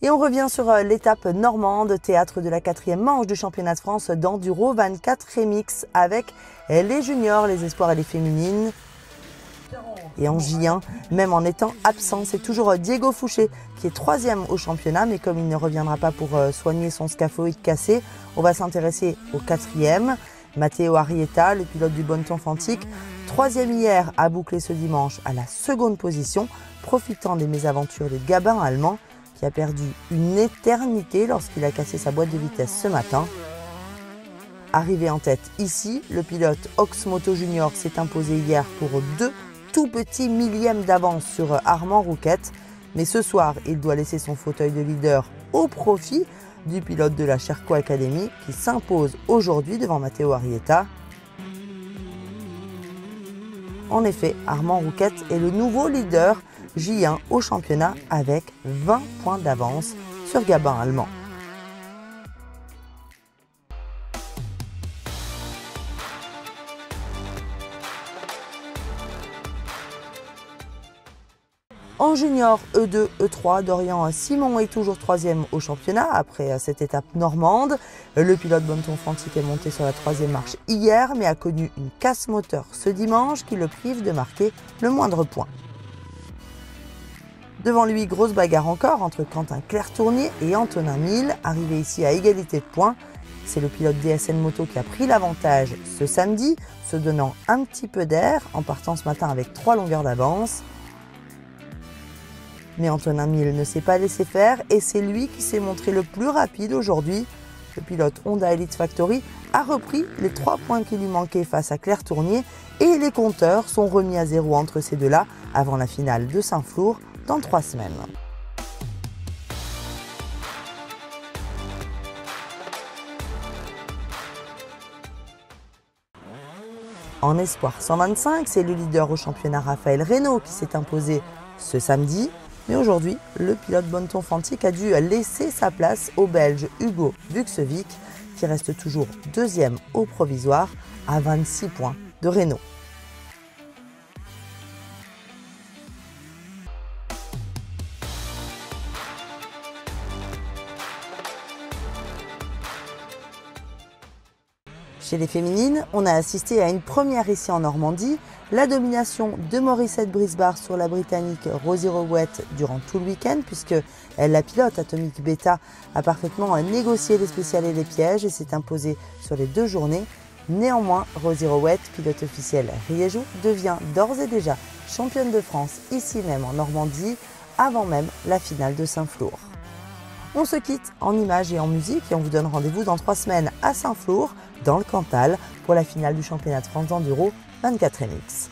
Et on revient sur l'étape normande, théâtre de la 4e manche du championnat de France d'enduro 24 Remix avec les juniors, les espoirs et les féminines. Et en J1, même en étant absent, c'est toujours Diego Fouché qui est 3e au championnat, mais comme il ne reviendra pas pour soigner son scaphoïde cassé, on va s'intéresser au 4e. Matteo Arrieta, le pilote du Bonneton Fantique, 3e hier, a bouclé ce dimanche à la 2e position, profitant des mésaventures de Gabin allemand, qui a perdu une éternité lorsqu'il a cassé sa boîte de vitesse ce matin. Arrivé en tête ici, le pilote Oxmoto Junior s'est imposé hier pour 2 tout petits millièmes d'avance sur Armand Rouquette. Mais ce soir, il doit laisser son fauteuil de leader au profit du pilote de la Sherco Academy qui s'impose aujourd'hui devant Matteo Arrieta. En effet, Armand Rouquette est le nouveau leader J1 au championnat avec 20 points d'avance sur Gabin allemand. En junior E2, E3, Dorian Simon est toujours 3e au championnat après cette étape normande. Le pilote Bonneton Fantique est monté sur la 3e marche hier mais a connu une casse moteur ce dimanche qui le prive de marquer le moindre point. Devant lui, grosse bagarre encore entre Quentin Clerc-Tournier et Antonin Mille, arrivé ici à égalité de points. C'est le pilote DSN Moto qui a pris l'avantage ce samedi, se donnant un petit peu d'air en partant ce matin avec 3 longueurs d'avance. Mais Antonin Mille ne s'est pas laissé faire et c'est lui qui s'est montré le plus rapide aujourd'hui. Le pilote Honda Elite Factory a repris les 3 points qui lui manquaient face à Clerc-Tournier et les compteurs sont remis à 0 entre ces deux-là avant la finale de Saint-Flour dans 3 semaines. En espoir 125, c'est le leader au championnat Raphaël Reynaud qui s'est imposé ce samedi. Mais aujourd'hui, le pilote Bonneton Fantique a dû laisser sa place au Belge Hugo Buxevic, qui reste toujours 2e au provisoire à 26 points de Reynaud. Chez les féminines, on a assisté à une première ici en Normandie, la domination de Morissette Brisbard sur la Britannique Rosie Rowett durant tout le week-end, puisque la pilote Atomic Beta a parfaitement négocié les spéciales et les pièges et s'est imposée sur les 2 journées. Néanmoins, Rosie Rowett, pilote officielle Riégeau, devient d'ores et déjà championne de France ici même en Normandie, avant même la finale de Saint-Flour. On se quitte en images et en musique et on vous donne rendez-vous dans 3 semaines à Saint-Flour, dans le Cantal, pour la finale du championnat de France d'enduro 24 Remix.